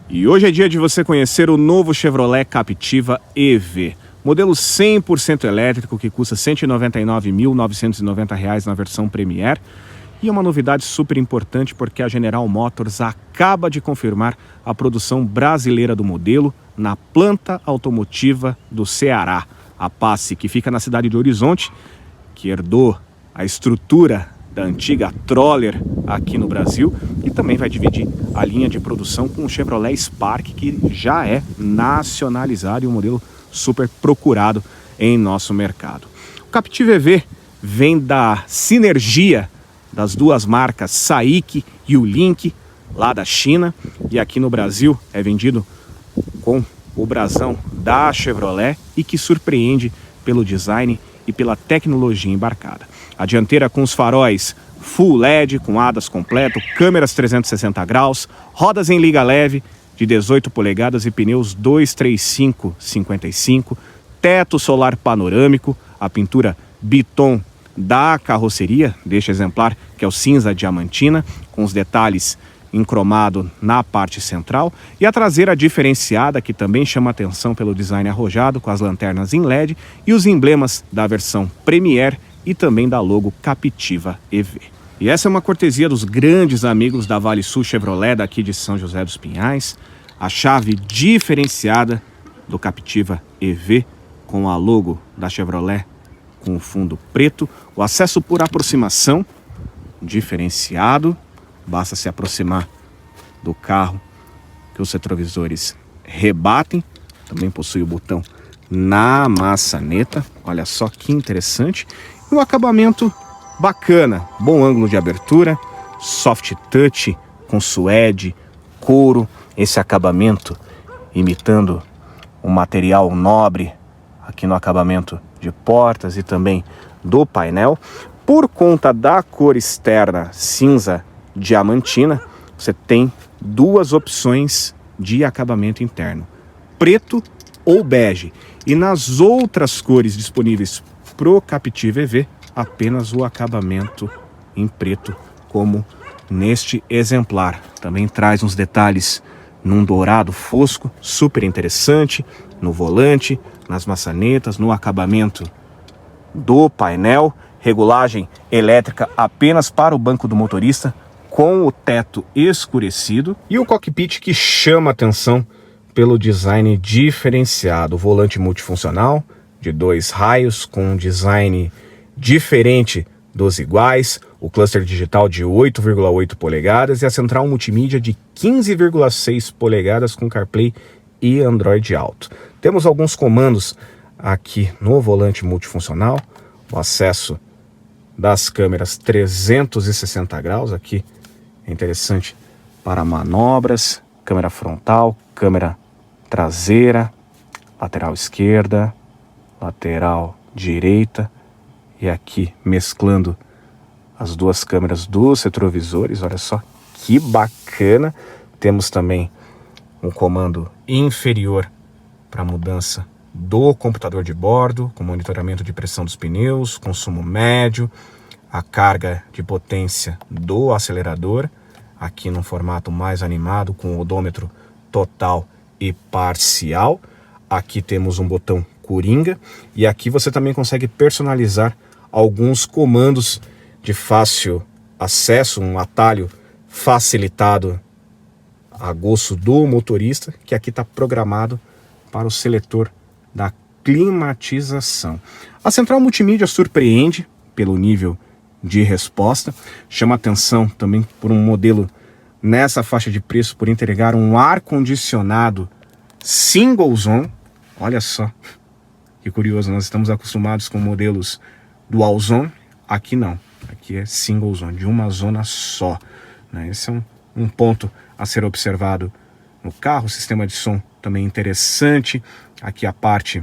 E hoje é dia de você conhecer o novo Chevrolet Captiva EV. Modelo 100% elétrico que custa R$ 199.990 na versão Premier. E uma novidade super importante porque a General Motors acaba de confirmar a produção brasileira do modelo na planta automotiva do Ceará. A Pace, que fica na cidade de Horizonte, que herdou a estrutura da antiga Troller aqui no Brasil e também vai dividir a linha de produção com o Chevrolet Spark, que já é nacionalizado e um modelo super procurado em nosso mercado. O Captiva EV vem da sinergia das duas marcas SAIC e o Lynk, lá da China, e aqui no Brasil é vendido com o brasão da Chevrolet e que surpreende pelo design e pela tecnologia embarcada. A dianteira com os faróis Full LED, com hadas completo, câmeras 360 graus, rodas em liga leve de 18 polegadas e pneus 235/55, teto solar panorâmico, a pintura Biton da carroceria, deste exemplar, que é o cinza diamantina, com os detalhes em cromado na parte central, e a traseira diferenciada, que também chama atenção pelo design arrojado, com as lanternas em LED e os emblemas da versão Premier e também da logo Captiva EV. E essa é uma cortesia dos grandes amigos da Vale Sul Chevrolet daqui de São José dos Pinhais, a chave diferenciada do Captiva EV com a logo da Chevrolet com o fundo preto, o acesso por aproximação diferenciado, basta se aproximar do carro que os retrovisores rebatem, também possui o botão na maçaneta, olha só que interessante, e o acabamento bacana, bom ângulo de abertura, soft touch com suede, couro, esse acabamento imitando um material nobre aqui no acabamento de portas e também do painel. Por conta da cor externa cinza diamantina, você tem duas opções de acabamento interno, preto ou bege, e nas outras cores disponíveis pro Captiva EV, apenas o acabamento em preto, como neste exemplar. Também traz uns detalhes num dourado fosco, super interessante, no volante, nas maçanetas, no acabamento do painel, regulagem elétrica apenas para o banco do motorista, com o teto escurecido, e o cockpit que chama atenção pelo design diferenciado, volante multifuncional de 2 raios com um design diferente dos iguais, o cluster digital de 8,8 polegadas e a central multimídia de 15,6 polegadas com CarPlay e Android Auto. Temos alguns comandos aqui no volante multifuncional, o acesso das câmeras 360 graus, aqui é interessante para manobras, câmera frontal, câmera traseira, lateral esquerda, lateral direita, e aqui mesclando as duas câmeras dos retrovisores, olha só que bacana. Temos também um comando inferior para mudança do computador de bordo, com monitoramento de pressão dos pneus, consumo médio, a carga de potência do acelerador, aqui num formato mais animado, com o odômetro total e parcial. Aqui temos um botão coringa, e aqui você também consegue personalizar alguns comandos de fácil acesso, um atalho facilitado a gosto do motorista, que aqui está programado para o seletor da climatização. A central multimídia surpreende pelo nível de resposta, chama atenção também por um modelo nessa faixa de preço, por entregar um ar-condicionado single zone. Olha só que curioso, nós estamos acostumados com modelos dual zone, aqui não, aqui é single zone, de uma zona só, né? Esse é um ponto a ser observado no carro. O sistema de som também interessante, aqui a parte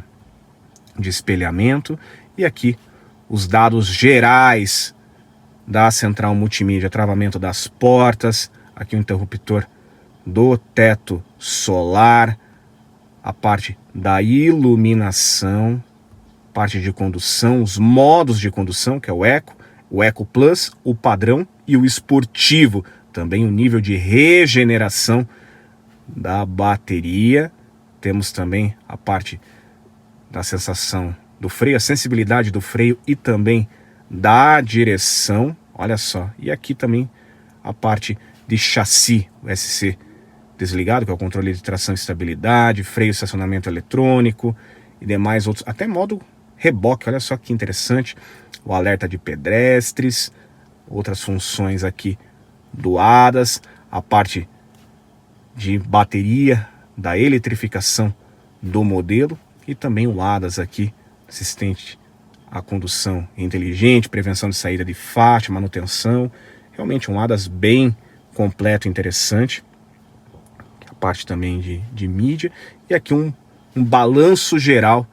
de espelhamento e aqui os dados gerais da central multimídia, travamento das portas, aqui o interruptor do teto solar, a parte da iluminação, parte de condução, os modos de condução, que é o Eco Plus, o padrão e o esportivo, também o nível de regeneração da bateria. Temos também a parte da sensação do freio, a sensibilidade do freio e também da direção. Olha só. E aqui também a parte de chassi, o SC desligado, que é o controle de tração e estabilidade, freio e estacionamento eletrônico e demais outros, até modo reboque, olha só que interessante, o alerta de pedestres, outras funções aqui do ADAS, a parte de bateria, da eletrificação do modelo e também o ADAS aqui, assistente à condução inteligente, prevenção de saída de faixa, manutenção, realmente um ADAS bem completo, interessante. A parte também de mídia e aqui um balanço geral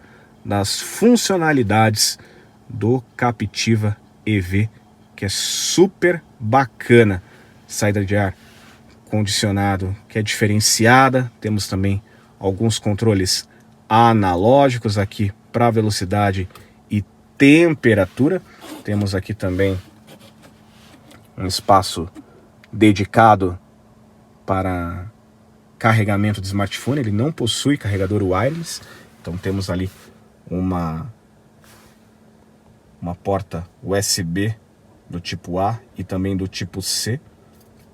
das funcionalidades do Captiva EV, que é super bacana. Saída de ar condicionado que é diferenciada, temos também alguns controles analógicos aqui para velocidade e temperatura, temos aqui também um espaço dedicado para carregamento de smartphone, ele não possui carregador wireless, então temos ali uma porta USB do tipo A e também do tipo C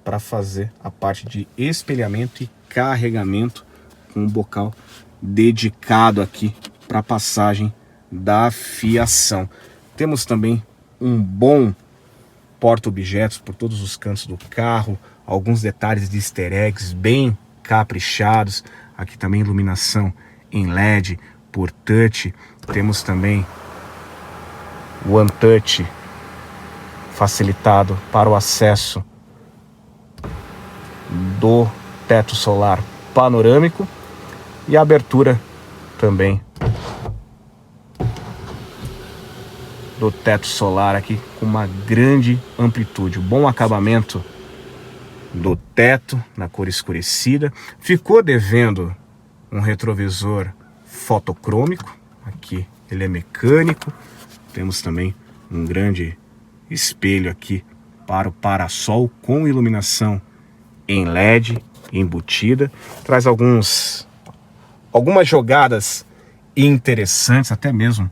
para fazer a parte de espelhamento e carregamento com um bocal dedicado aqui para passagem da fiação. Temos também um bom porta-objetos por todos os cantos do carro, alguns detalhes de easter eggs bem caprichados, aqui também iluminação em LED por touch, temos também o One Touch facilitado para o acesso do teto solar panorâmico e a abertura também do teto solar aqui com uma grande amplitude, bom acabamento do teto na cor escurecida. Ficou devendo um retrovisor fotocrômico, aqui ele é mecânico, temos também um grande espelho aqui para o parasol com iluminação em LED embutida, traz algumas jogadas interessantes, até mesmo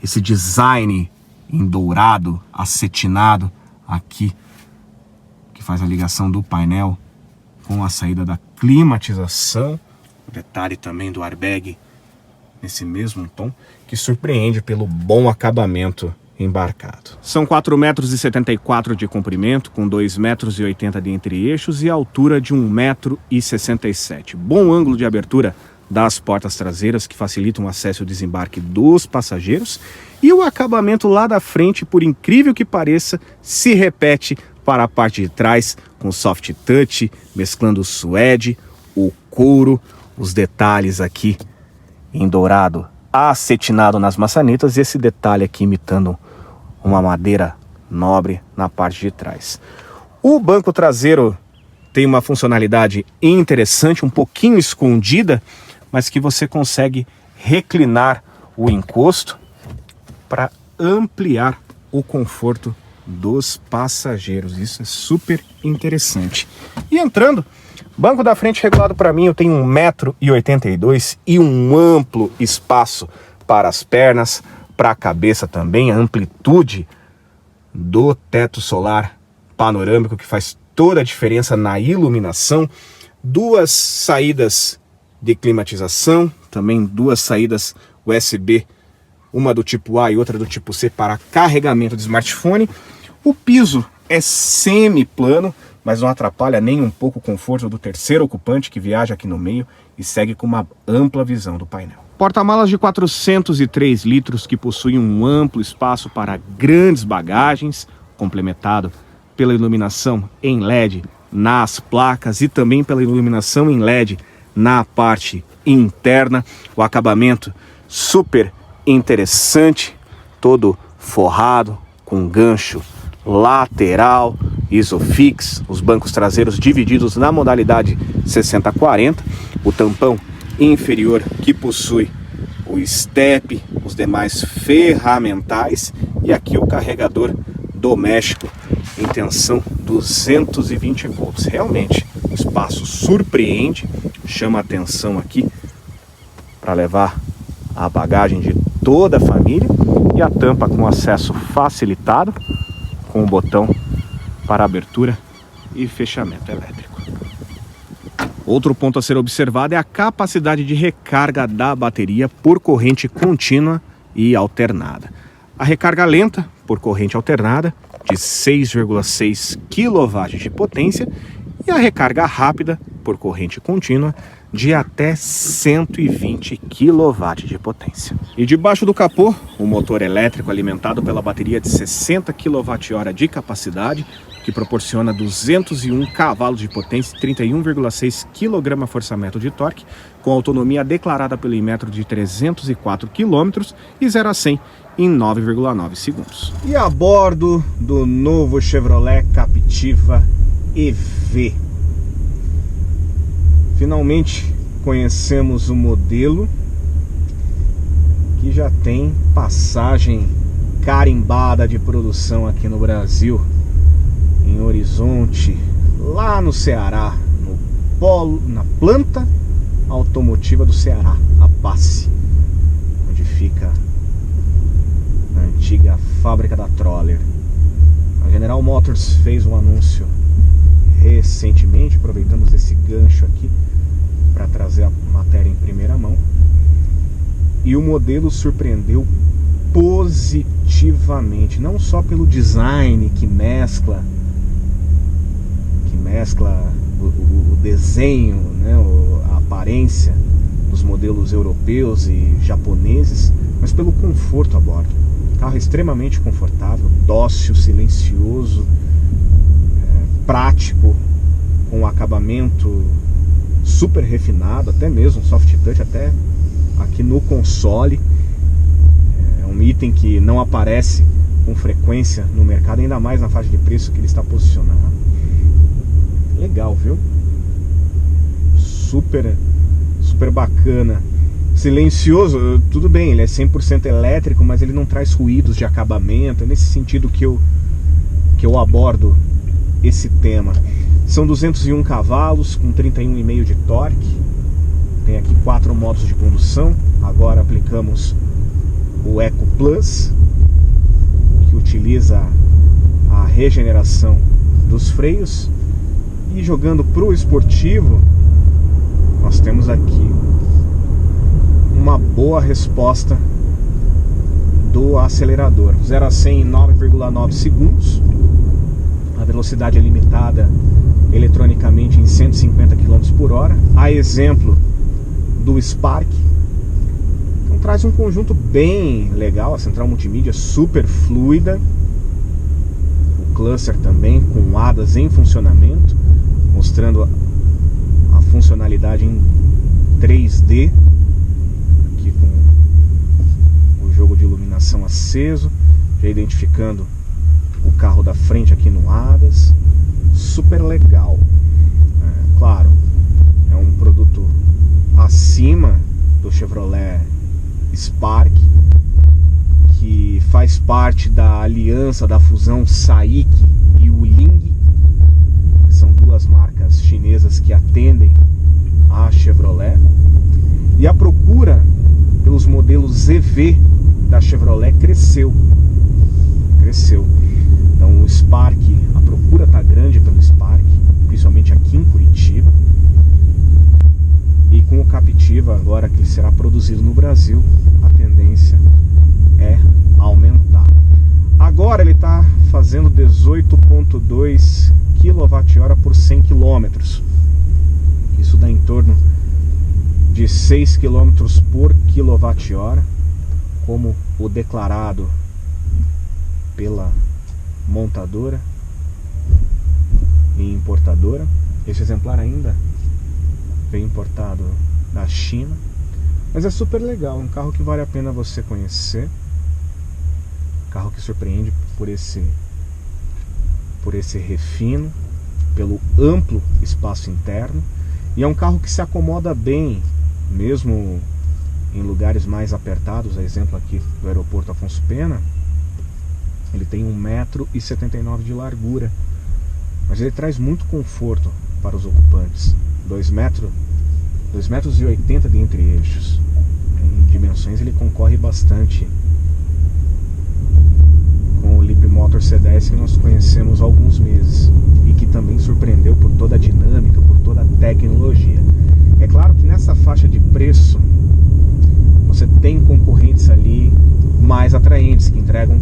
esse design em dourado, acetinado aqui, que faz a ligação do painel com a saída da climatização, o detalhe também do airbag nesse mesmo tom, que surpreende pelo bom acabamento embarcado. São 4,74 metros de comprimento, com 2,80 metros de entre-eixos e altura de 1,67 m. Bom ângulo de abertura das portas traseiras, que facilitam o acesso e o desembarque dos passageiros. E o acabamento lá da frente, por incrível que pareça, se repete para a parte de trás, com soft touch, mesclando o suede, o couro, os detalhes aqui em dourado acetinado nas maçanetas e esse detalhe aqui imitando uma madeira nobre na parte de trás. O banco traseiro tem uma funcionalidade interessante, um pouquinho escondida, mas que você consegue reclinar o encosto para ampliar o conforto dos passageiros. Isso é super interessante. E entrando, banco da frente regulado para mim, eu tenho 1,82 m e um amplo espaço para as pernas, para a cabeça também, a amplitude do teto solar panorâmico que faz toda a diferença na iluminação, duas saídas de climatização, também duas saídas USB, uma do tipo A e outra do tipo C para carregamento de smartphone. O piso é semi-plano, mas não atrapalha nem um pouco o conforto do terceiro ocupante que viaja aqui no meio e segue com uma ampla visão do painel. Porta-malas de 403 litros que possui um amplo espaço para grandes bagagens, complementado pela iluminação em LED nas placas e também pela iluminação em LED na parte interna. O acabamento super interessante, todo forrado com gancho lateral, Isofix, os bancos traseiros divididos na modalidade 60/40, o tampão inferior que possui o step, os demais ferramentais e aqui o carregador doméstico em tensão 220 volts. Realmente O espaço surpreende, chama a atenção aqui para levar a bagagem de toda a família, e a tampa com acesso facilitado, com o botão para abertura e fechamento elétrico. Outro ponto a ser observado é a capacidade de recarga da bateria por corrente contínua e alternada. A recarga lenta por corrente alternada de 6,6 kW de potência e a recarga rápida por corrente contínua de até 120 kW de potência. E debaixo do capô, o motor elétrico alimentado pela bateria de 60 kWh de capacidade, que proporciona 201 cavalos de potência e 31,6 kgfm de torque, com autonomia declarada pelo Inmetro de 304 km e 0 a 100 em 9,9 segundos. E a bordo do novo Chevrolet Captiva EV, finalmente conhecemos o modelo que já tem passagem carimbada de produção aqui no Brasil, em Horizonte, lá no Ceará, no polo, na planta automotiva do Ceará, a Passe, onde fica a antiga fábrica da Troller. A General Motors fez um anúncio recentemente, aproveitamos esse gancho aqui para trazer a matéria em primeira mão, e o modelo surpreendeu positivamente, não só pelo design que mescla o desenho, né, a aparência dos modelos europeus e japoneses, mas pelo conforto a bordo. O carro é extremamente confortável, dócil, silencioso, prático, com um acabamento super refinado, até mesmo soft touch, até aqui no console. É um item que não aparece com frequência no mercado, ainda mais na faixa de preço que ele está posicionado. Legal, viu? Super bacana. Silencioso, tudo bem, ele é 100% elétrico, mas ele não traz ruídos de acabamento. É nesse sentido que eu abordo esse tema. São 201 cavalos com 31,5 de torque. Tem aqui 4 modos de condução. Agora aplicamos o Eco Plus, que utiliza a regeneração dos freios. E jogando para o esportivo, nós temos aqui uma boa resposta do acelerador. 0 a 100 em 9,9 segundos. A velocidade é limitada eletronicamente em 150 km por hora, a exemplo do Spark. Então traz um conjunto bem legal, a central multimídia super fluida, o cluster também com ADAS em funcionamento, mostrando a funcionalidade em 3D, aqui com o jogo de iluminação aceso, já identificando o carro da frente aqui no ADAS. Super legal. Claro, é um produto acima do Chevrolet Spark, que faz parte da aliança, da fusão SAIC e Wuling, que são duas marcas chinesas que atendem a Chevrolet. E a procura pelos modelos EV da Chevrolet cresceu. Então o Spark, a procura está grande pelo Spark, principalmente aqui em Curitiba. E com o Captiva, agora que ele será produzido no Brasil, a tendência é aumentar. Agora ele está fazendo 18,2 kWh por 100 km. Isso dá em torno de 6 km por kWh, como o declarado pela montadora e importadora. Esse exemplar ainda vem importado da China, mas é super legal, um carro que vale a pena você conhecer, carro que surpreende por esse refino, pelo amplo espaço interno, e é um carro que se acomoda bem, mesmo em lugares mais apertados, a exemplo aqui do aeroporto Afonso Pena. Ele tem 1,79 m de largura, mas ele traz muito conforto para os ocupantes. interessantes. 2,80 metros de entre-eixos. Em dimensões ele concorre bastante com o Leap Motor C10 que nós conhecemos há alguns meses e que também surpreendeu por toda a dinâmica, por toda a tecnologia. É claro que nessa faixa de preço você tem concorrentes ali mais atraentes, que entregam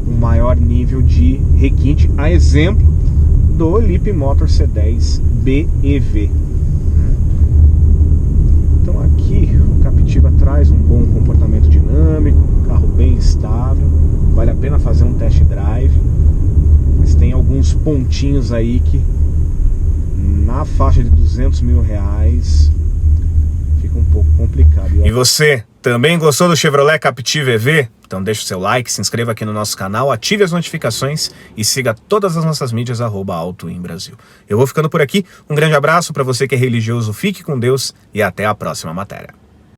um maior nível de requinte, a exemplo do Leap Motor C10 BEV. Então aqui o Captiva traz um bom comportamento dinâmico, carro bem estável, vale a pena fazer um test drive, mas tem alguns pontinhos aí que na faixa de R$200 mil fica um pouco complicado. E você também gostou do Chevrolet Captiva EV? Então deixa o seu like, se inscreva aqui no nosso canal, ative as notificações e siga todas as nossas mídias @AutoImBrasil. Eu vou ficando por aqui, um grande abraço para você que é religioso, fique com Deus e até a próxima matéria.